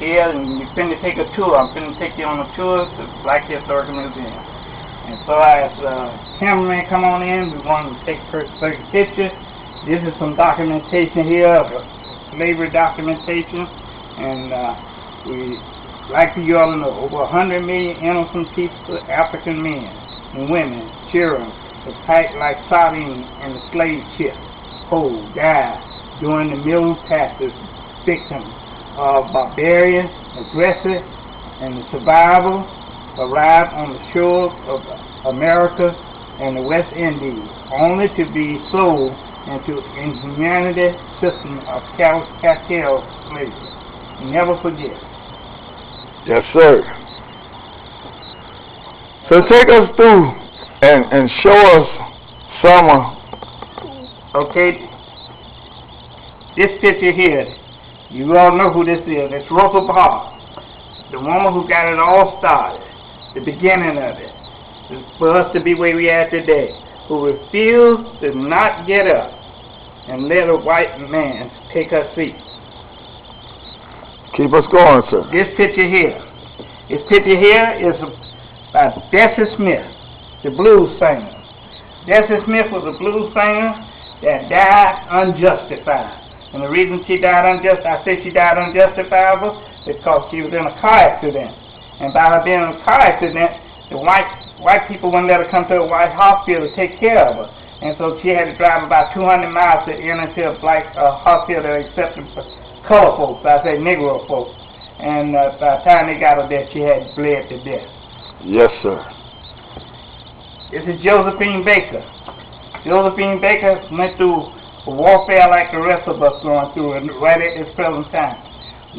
here, and we're finna take a tour. I'm finna take you on a tour to Black Historical Museum. And so as cameraman come on in, we want to take certain pictures. This is some documentation here of slavery documentation, and we like for you all to know, over 100 million innocent people, African men and women, children, were packed like sardines in the slave ship, whole died during the middle passage, victims of barbarian, aggressive, and the survivors arrived on the shores of America and the West Indies, only to be sold into inhumanity system of cartel slavery. Never forget. Yes, sir. So take us through and show us some. Okay, this picture here, you all know who this is. It's Rosa Parks, the woman who got it all started, the beginning of it, for us to be where we are today, who refused to not get up and let a white man take her seat. Keep us going, sir. This picture here is by Bessie Smith, the blues singer. Bessie Smith was a blues singer that died unjustified. And the reason she died unjustified, I say she died unjustifiable, because she was in a car accident. And by her being in a car accident, the white people wouldn't let her come to a white hospital to take care of her. And so she had to drive about 200 miles to enter to a black hospital that accepted color folks, I say Negro folks. And by the time they got her there, she had bled to death. Yes, sir. This is Josephine Baker. Josephine Baker went through warfare like the rest of us going through it right at this present time.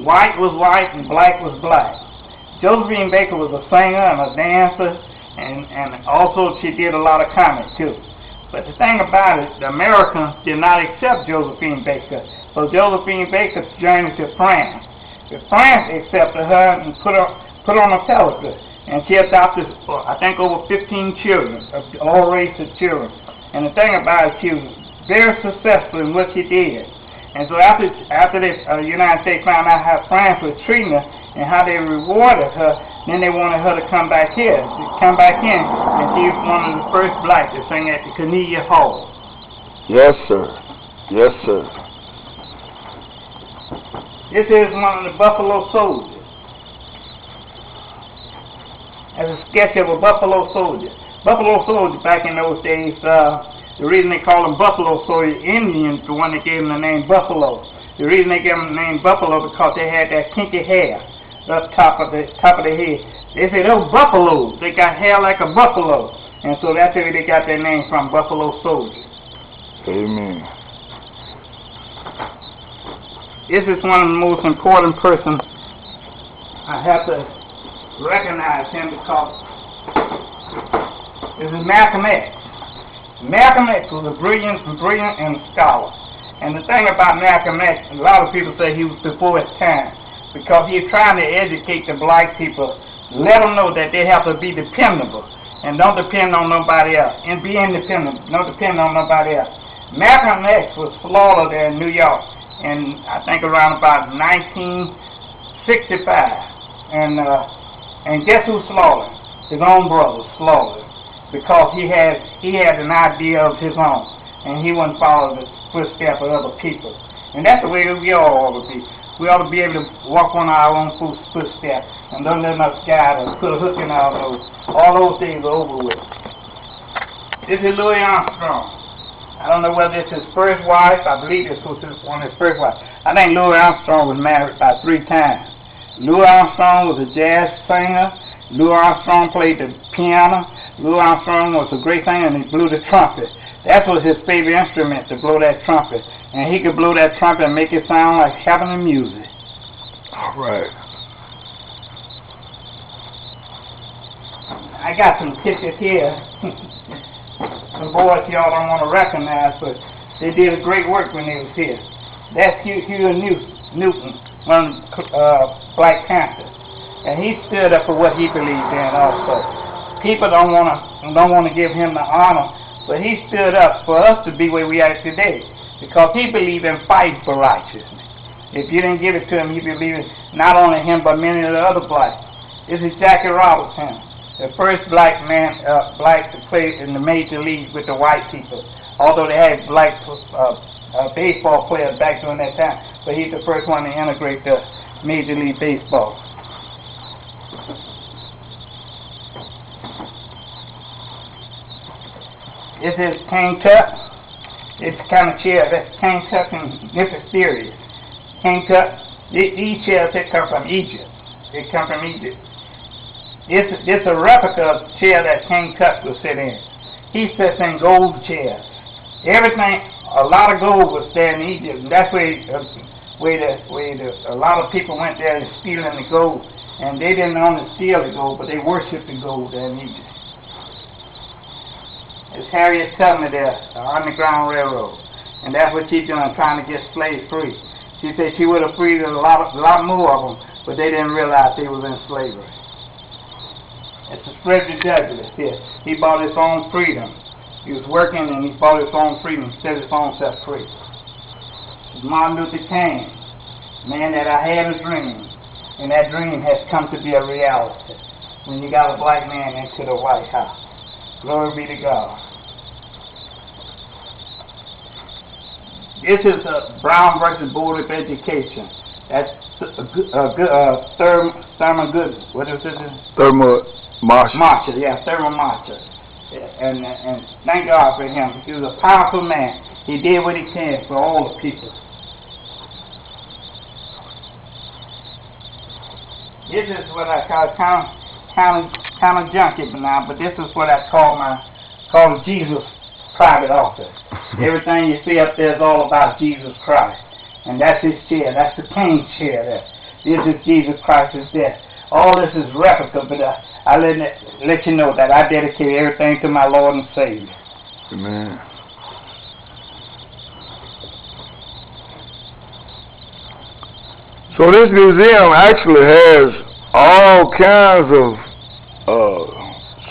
White was white and black was black. Josephine Baker was a singer and a dancer, and also she did a lot of comics too. But the thing about it, the Americans did not accept Josephine Baker. So Josephine Baker journeyed to France. France accepted her and put on a television. And she adopted, I think, over 15 children, of all races of children. And the thing about it, she was very successful in what she did. And so after the United States found out how France was treating her and how they rewarded her, then they wanted her to come back here, to come back in. And she was one of the first blacks to sing at the Cornelia Hall. Yes, sir. Yes, sir. This is one of the Buffalo Soldiers. As a sketch of a Buffalo Soldier. Buffalo Soldier back in those days, the reason they call them Buffalo Soldier, Indians, the one that gave them the name Buffalo. The reason they gave them the name Buffalo because they had that kinky hair up top of the head. They say those buffaloes, they got hair like a buffalo. And so that's where they got their name from, Buffalo Soldier. Amen. This is one of the most important persons. I have to recognize him because this is Malcolm X. Malcolm X was a brilliant and scholar. And the thing about Malcolm X, a lot of people say he was before his time because he was trying to educate the black people, let them know that they have to be dependable and don't depend on nobody else, and be independent, don't depend on nobody else. Malcolm X was slaughtered there in New York, and I think around about 1965. And guess who slaughtered? His own brother slaughtered, because he had an idea of his own, and he wouldn't follow the footsteps of other people. And that's the way we all ought to be. We ought to be able to walk on our own footsteps and don't let us guide us, put a hook in our nose. All those things are over with. This is Louis Armstrong. I don't know whether it's his first wife. I believe this was one of his first wives. I think Louis Armstrong was married about 3 times. Louis Armstrong was a jazz singer. Louis Armstrong played the piano. Louis Armstrong was a great singer, and he blew the trumpet. That was his favorite instrument, to blow that trumpet. And he could blow that trumpet and make it sound like heavenly music. All right. I got some pictures here. Some boys y'all don't want to recognize, but they did a great work when they was here. That's Hugh Newton, one of Black Panthers. And he stood up for what he believed in also. People don't want to give him the honor, but he stood up for us to be where we are today, because he believed in fighting for righteousness. If you didn't give it to him, he'd be leaving not only him but many of the other blacks. This is Jackie Robinson, the first black man, black to play in the major leagues with the white people. Although they had black baseball players back during that time, but he's the first one to integrate the Major League Baseball. This is Cane Tut. It's the kind of chair that's Cane Tut in different series. Cane Tut, these chairs that come from Egypt. They come from Egypt. It's a replica of the chair that Cane Tut will sit in. He sits in gold chairs. Everything, a lot of gold was there in Egypt, and that's where a lot of people went there and stealing the gold. And they didn't only steal the gold, but they worshipped the gold there in Egypt. It's Harriet Tubman there, the Underground Railroad. And that's what she's doing, trying to get slaves free. She said she would have freed a lot more of them, but they didn't realize they was in slavery. It's a Frederick Douglass here. He bought his own freedom. He was working and he bought his own freedom, set his own self free. It's Martin Luther King, man that I had a dream, and that dream has come to be a reality when you got a black man into the White House. Glory be to God. This is Brown versus Board of Education. That's Thurman Good. What is this? Thurman Marshall. Marshall, yeah, Thurman Marshall. And thank God for him. He was a powerful man. He did what he can for all the people. This is what I call kind of junky now, but this is what I call Jesus' private office. Everything you see up there is all about Jesus Christ. And that's his chair. That's the King chair there. This is Jesus Christ's death. All this is replica, but I let you know that I dedicate everything to my Lord and Savior. Amen. So this museum actually has all kinds of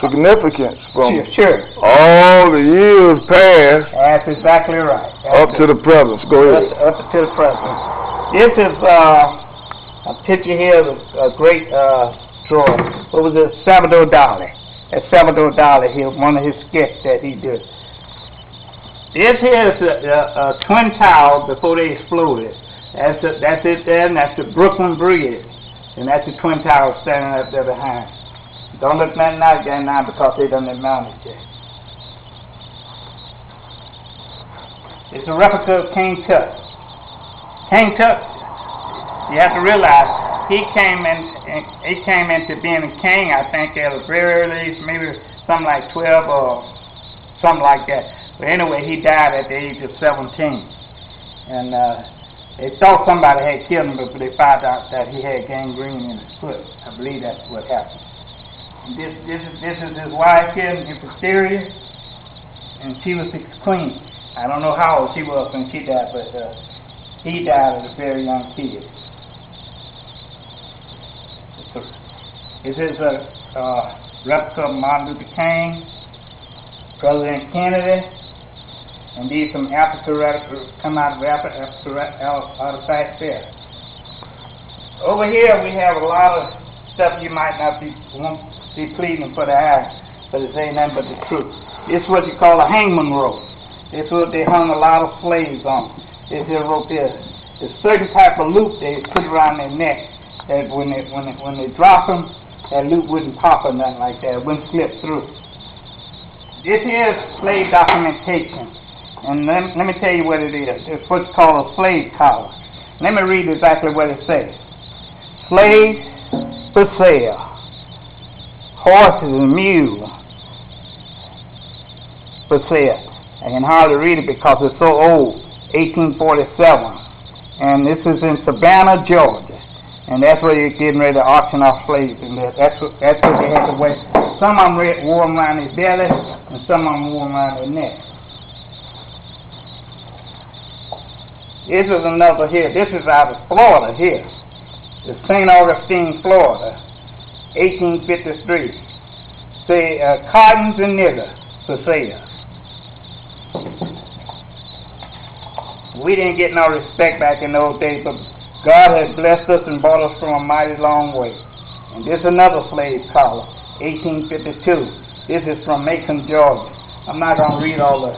significance from all the years past. That's exactly right. Up to the present. Go ahead. Up to the present. This is a picture here of a great drawing. What was it? Salvador Dali. That's Salvador Dali here, one of his sketches that he did. This here is a twin tower before they exploded. That's it there, and that's the Brooklyn Bridge. And that's the twin tower standing up there behind. Don't look nothing like that now because they done mounted it. It's a replica of King Tut. King Tut, you have to realize, he came into being a king, I think, at a very early age, maybe something like 12 or something like that. But anyway, he died at the age of 17. And they thought somebody had killed him, but they found out that he had gangrene in his foot. I believe that's what happened. This is his wife here, Hysteria, and she was his queen. I don't know how old she was when she died, but he died as a very young kid. This is a replica of Martin Luther King, President Kennedy, and these some Africa come out of artifacts there. Over here we have a lot of stuff you might not be pleasing for the eye, but it ain't nothing but the truth. This is what you call a hangman rope. This is what they hung a lot of slaves on. This is a rope here. There's a certain type of loop they put around their neck that when they drop them, that loop wouldn't pop or nothing like that. It wouldn't slip through. This is slave documentation. And let me tell you what it is. It's what's called a slave collar. Let me read exactly what it says. Slaves for sale. Horses and mules for sale. I can hardly read it because it's so old. 1847. And this is in Savannah, Georgia. And that's where you're getting ready to auction off slaves. And that's what they had to wear. Some of them wore them around their belly, and some of them wore them around their neck. This is another here. This is out of Florida here. The St. Augustine, Florida, 1853. Say, cottons and nigger for sale. We didn't get no respect back in those days, but God has blessed us and brought us from a mighty long way. And this is another slave collar, 1852. This is from Macon, Georgia. I'm not going to read all the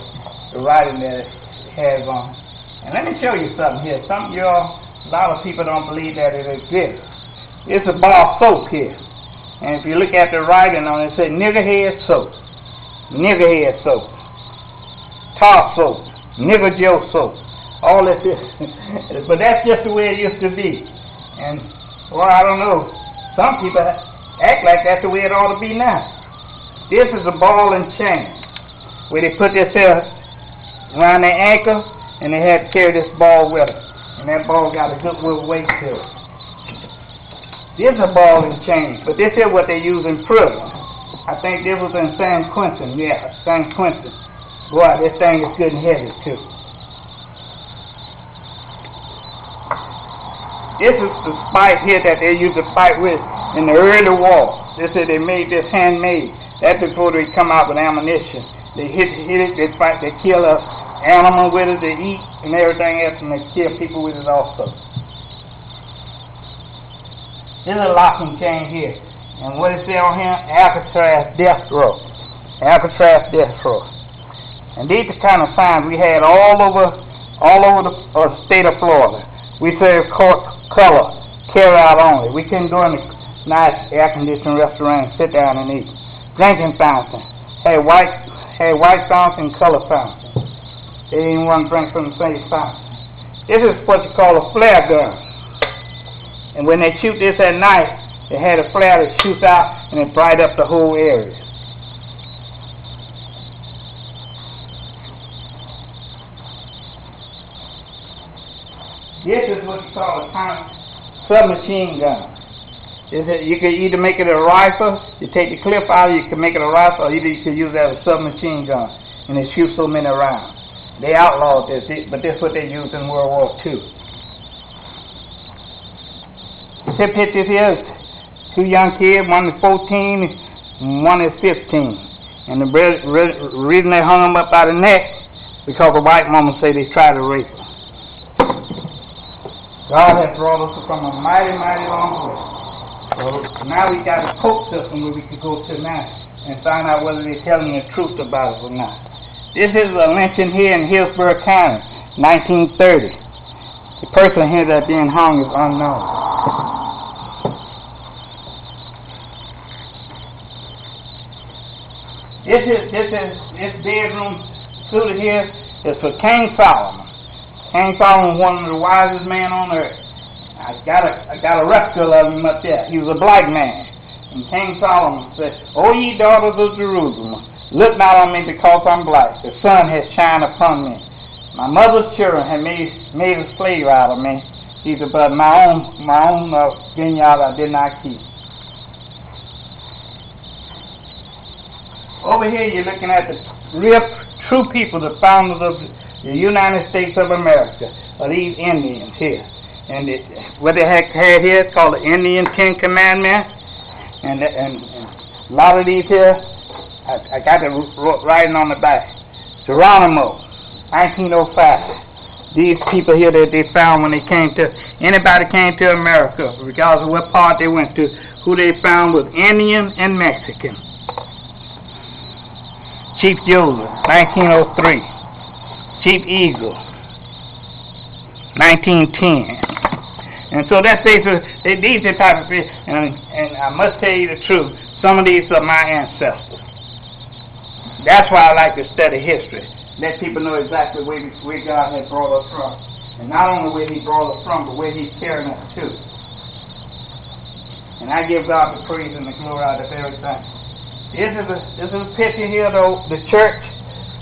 writing that it has on. And let me show you something here. A lot of people don't believe that it exists. It's a bar of soap here. And if you look at the writing on it, it says nigger head soap, tar soap, nigger Joe soap. All this is, but that's just the way it used to be. And, well, I don't know. Some people act like that's the way it ought to be now. This is a ball and chain, where they put this here around their ankle, and they had to carry this ball with them. And that ball got a good little weight to it. This is a ball and chain, but this is what they use in prison. I think this was in San Quentin. Yeah, San Quentin. Boy, this thing is good and heavy, too. This is the spike here that they used to fight with in the early war. They said they made this handmade. That's before they come out with ammunition. They hit it, they fight, they kill an animal with it, they eat and everything else, and they kill people with it also. This is a locking chain here. And what it says on here? Alcatraz death row. Alcatraz death row. And these are the kind of signs we had all over the state of Florida. We serve color, carry out only. We couldn't go in a nice air-conditioned restaurant and sit down and eat. Drinking fountain. Had white fountain and color fountain. They didn't want to drink from the same fountain. This is what you call a flare gun. And when they shoot this at night, they had a flare that shoots out and it bright up the whole area. This is what you call a submachine gun. You can either make it a rifle, you take the clip out, you can make it a rifle, or either you can use it as a submachine gun, and it shoots so many rounds. They outlawed this, but this is what they used in World War II. This picture here is two young kids, one is 14 and one is 15. And the reason they hung them up by the neck, because the white mama say they tried to rape them. God has brought us from a mighty, mighty long way. So now we got a court system where we can go to now and find out whether they're telling the truth about us or not. This is a lynching here in Hillsborough County, 1930. The person here that's being hung is unknown. This bedroom suited here is for King Solomon. King Solomon was one of the wisest men on earth. I got a record of him up there. He was a black man. And King Solomon said, "O ye daughters of Jerusalem, look not on me because I'm black. The sun has shined upon me. My mother's children had made a slave out of me. He said, but my own vineyard I did not keep." Over here you're looking at the real true people, the founders of the United States of America, are these Indians here. And what they had here is called the Indian Ten Commandments. And a lot of these here, I got the writing on the back. Geronimo, 1905. These people here that they found when they anybody came to America, regardless of what part they went to, who they found was Indian and Mexican. Chief Joseph, 1903. Chief Eagle, 1910. And so that says these are the type of people, and I must tell you the truth, some of these are my ancestors. That's why I like to study history. Let people know exactly where God has brought us from. And not only where He brought us from, but where He's carrying us to. And I give God the praise and the glory out of everything. This is a picture here, though, the church.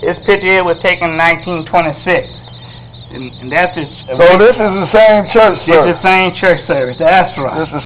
This picture here was taken in 1926. And that's so this is the same church service? It's the same church service, that's right.